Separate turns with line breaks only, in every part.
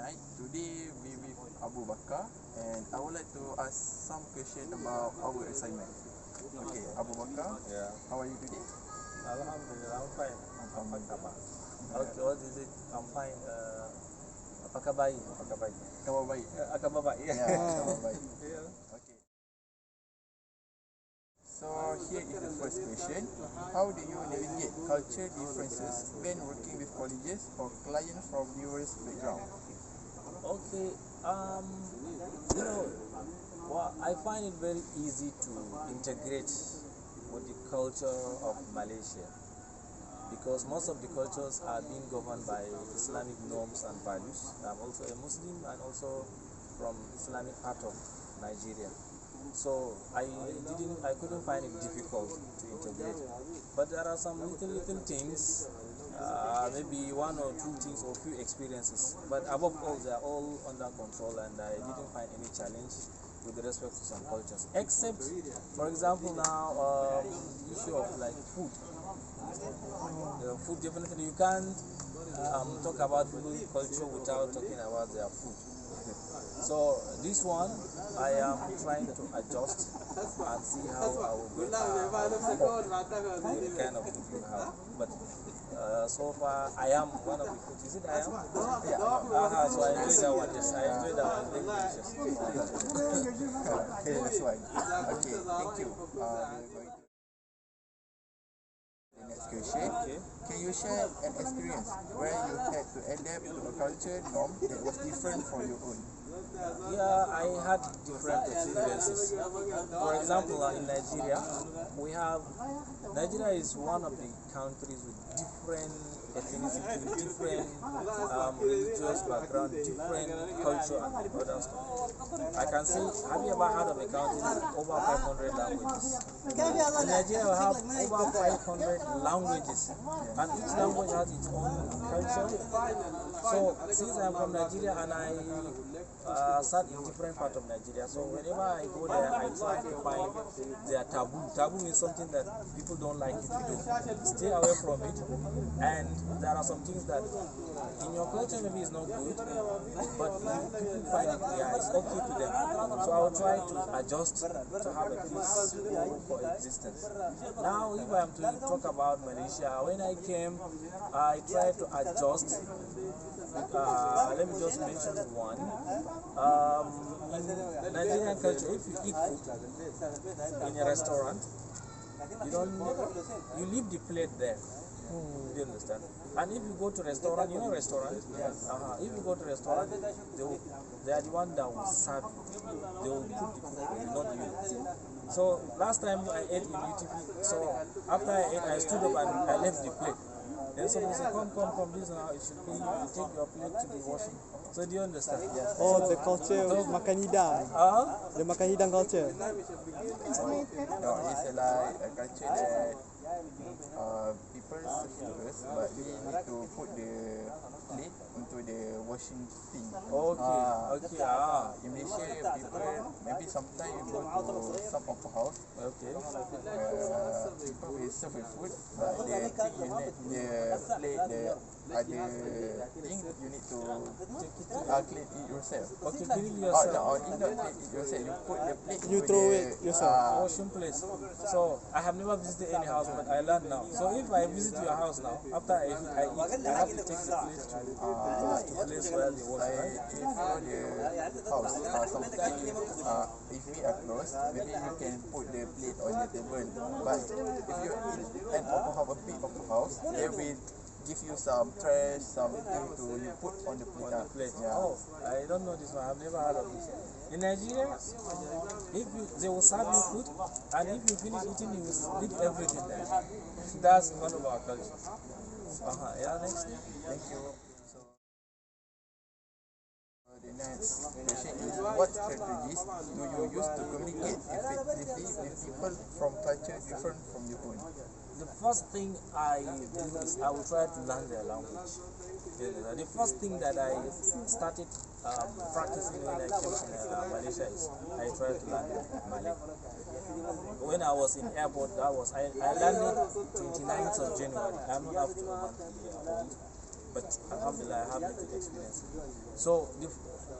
night. Today we with Abu Bakar, and I would like to ask some question about our assignment. Okay, Abu Bakar.
Yeah.
How are you today?
Alhamdulillah, I'm fine. Apa kabar?
Okay, what is it? I'm fine. Apa kabar?
Apa kabar?
Kabar baik.
Kabar baik.
Ya, kabar baik.
Yeah.
Okay. So here is the first question. How do you navigate culture differences when working with colleges or clients from diverse background?
Okay. Well, I find it very easy to integrate with the culture of Malaysia because most of the cultures are being governed by Islamic norms and values. I'm also a Muslim and also from Islamic part of Nigeria. So I couldn't find it difficult to integrate. But there are some little things, maybe one or two things or few experiences. But above all, they are all under control, and I didn't find any challenge with respect to some cultures. Except, for example, now the issue of like food. Food, definitely you can't talk about people's culture without talking about their food. So this one I am trying to adjust and see how I will go the kind of food you have. But so far I am one of the food. Is it I am?
Yeah.
So I enjoy that one. Yes, I enjoy that one. Delicious.
Okay, that's fine. Okay, thank you. We're going to the next question.
Okay.
Can you share an experience where you had to adapt to a culture norm that was different from your own?
Yeah, I had different experiences. For example, in Nigeria, Nigeria is one of the countries with different ethnicity, different religious background, different culture and other stuff. I can say, have you ever heard of a country with over 500 languages? In Nigeria, we have over 500 languages, and each language has its own culture. So, since I'm from Nigeria and I sat in different part of Nigeria, so whenever I go there, I try to find their taboo. Taboo means something that people don't like you to do. Stay away from it. And there are some things that in your culture maybe it's not good, but people find it, yeah, it's okay to them. So I will try to adjust to have a peaceful coexistence. Now, if I am to talk about Malaysia, when I came, I tried to adjust. Let me just mention one. In Nigerian culture, if you eat food in a restaurant, you leave the plate there. Do you understand? And if you go to restaurant, you know restaurant? Yes. If you go to restaurant, they are the one that will serve you. They will put the food, not you. So last time I ate in UTP, so after I ate, I stood up and I left the plate. Then somebody said, come, this now, it should be, you take your plate to the washing. So do you understand? Yes.
Oh, the culture of makan hidang. The makan hidang culture.
No, it's like a culture that people serve first, but they need to put the plate into the washing thing.
Okay.
In Malaysia, people, maybe sometimes you go to some upper house,
Okay.
people will serve with food, but the thing you need, the plate, the other thing, you need to clean it yourself.
Okay, clean yourself.
No, you not clean it yourself. You put the plate
You
into
throw
the,
it yourself.
Washing place. So I have never visited any house, but I learned now. So if I visit your house now, after I eat, I have to take the plate to place where they wash.
if you know the house, sometimes if we are close, maybe you can put the plate on the table. But if you in an upper house, a big upper house, they will give you some trash, something to you put on the plate.
On the plate.
Yeah.
Oh, I don't know this one. I've never heard of this. In Nigeria, they will serve you food, and if you finish eating, you will leave everything there. That's one of our cultures. Yeah, next.
Thank you. So the next question is, what strategies do you use to communicate effectively with people from culture different from your own?
The first thing I do is I will try to learn their language. The first thing that I started practicing when I came to Malaysia is I tried to learn Malay. When I was in airport, I learned it 29th of January. I'm not up to a month old. but alhamdulillah, I have little experience. So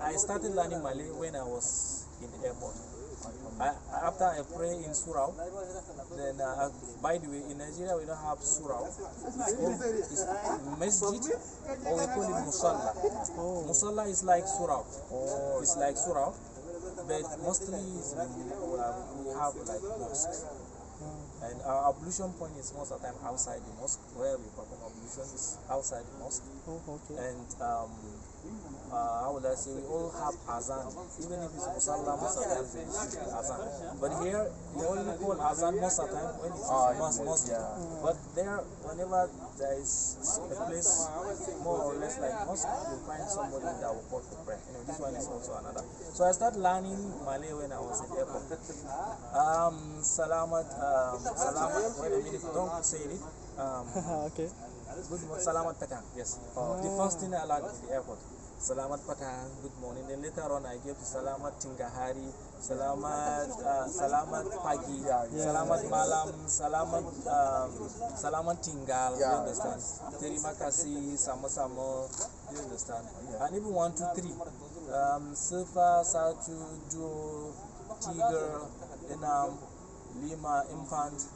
I started learning Malay when I was in the airport. After I pray in surau, then by the way, in Nigeria we don't have surau. It's masjid, or we call it musalla. Musalla is like surau. It's like surau, but mostly we have like mosques. And our ablution point is most of the time outside the mosque. Where we perform ablution is outside the mosque. And how would I say, we all have azan. Even if it's musalla, most of the time we should azan. But here, we only call azan most of the time when it's mosque. But there, whenever there is a place more or less like mosque, you'll find somebody that will call for prayer. This one is also another. So I started learning Malay when I was in the airport. Salamat, wait a minute, don't say it.
Okay.
Good morning, Salamat Petang, yes. The first thing I learned in the airport. Salamat Petang, good morning. Then later on I gave to Salamat Tingahari, Salamat Pagi, Salamat Malam, Salamat Tinggal, you understand? Terima kasih, sama-sama, you understand? And even 1, 2, 3. Silva, Satu, Dua, Tiga, Enam, Lima, Infant. Is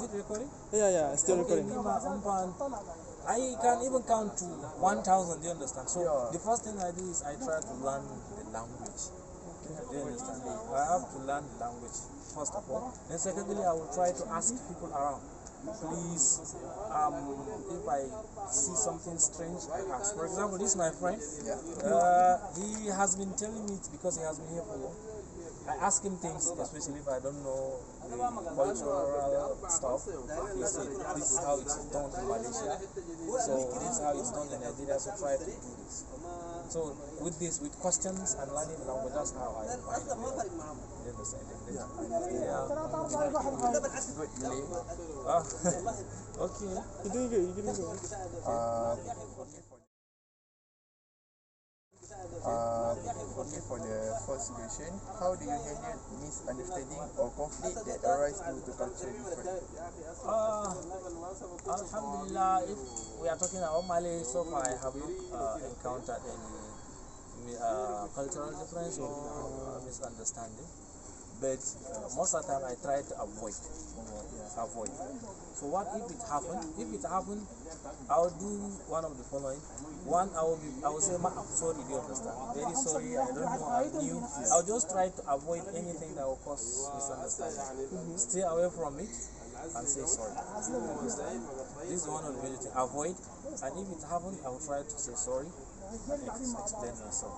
it recording?
Yeah, still recording.
Lima, Infant. I can even count to 1,000, do you understand? So the first thing I do is I try to learn the language. Do you understand? I have to learn the language first of all. Then secondly, I will try to ask people around. Please, if I see something strange, I ask. For example, this is my friend. He has been telling me because he has been here for long. I ask him things, especially if I don't know the cultural stuff. He said, this is how it's done in Malaysia. So this is how it's done in Nigeria, so try to do this. So with this, with questions and learning the language, that's how I find it. You understand? Okay.
You're doing good, you're doing good.
For the first question, how do you handle misunderstanding or conflict that arise due to culture difference?
Alhamdulillah, if we are talking about Malay, so far I have not encountered any cultural difference or misunderstanding. But most of the time I try to avoid. So what if it happens? If it happens, I'll do one of the following. One, I will say, I'm sorry, do you understand? Very sorry, I don't know, I knew. I'll just try to avoid anything that will cause misunderstanding. Stay away from it and say sorry. This is one of the ways to avoid. And if it happens, I will try to say sorry and explain myself.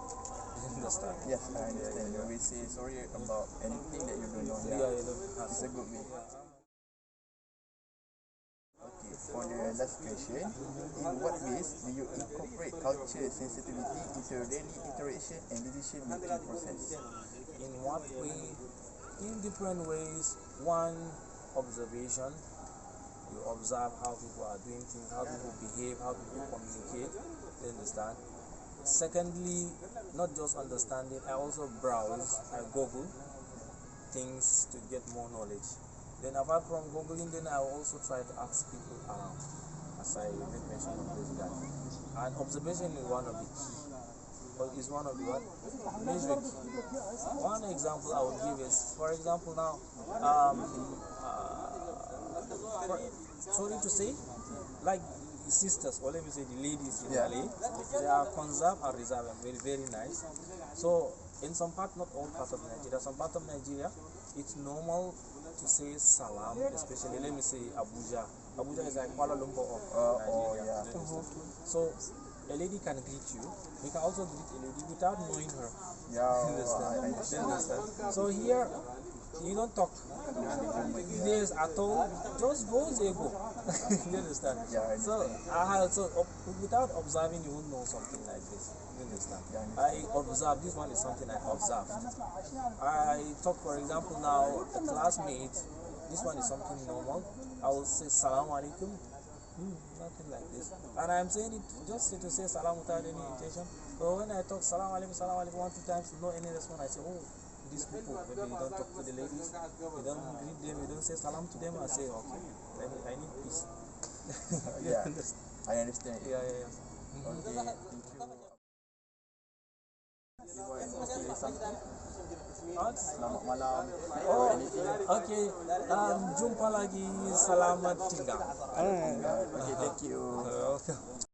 You understand?
Yes, I understand. You will say sorry about anything that you don't know. It's a good way. Okay, for the last question, in what ways do you incorporate culture sensitivity into daily interaction and decision-making process?
In what way? In different ways. One, observation. You observe how people are doing things, how people behave, how people communicate. You understand? Secondly, not just understanding, I also browse, I Google things to get more knowledge. Then apart from Googling, then I will also try to ask people around, as I made mention of this guy. And observation is one of the key, or is one of the what? Major key. One example I will give is, for example now, sorry to say, like sisters, or let me say the ladies in Malay, they are conserved and reserved and very, very nice. So in some part, not all parts of Nigeria, some part of Nigeria, it's normal to say salam, especially let me say Abuja. Abuja is like Kuala Lumpur of Nigeria. So a lady can greet you. You can also greet a lady without knowing her. Understand? So here, you don't talk. There's at all. Just go, they go. You understand? So without observing, you won't know something like this. You understand? I observe. This one is something I observed. I talk, for example, now a classmate. This one is something normal. I will say salam alaikum. Nothing like this. And I'm saying it just to say salam without any intention. So when I talk salam alaikum 1, 2 times, no any response, I say, oh, these people, maybe you don't talk to the ladies, you don't greet them, you don't say salam to them. I say, okay, I need peace. You understand?
I understand.
Yeah, yeah, yeah.
Okay, thank you. You want to say something?
What?
Selamat malam.
Oh,
Anything?
okay. Jumpa lagi. Selamat tinggal.
Okay, thank you.
Okay.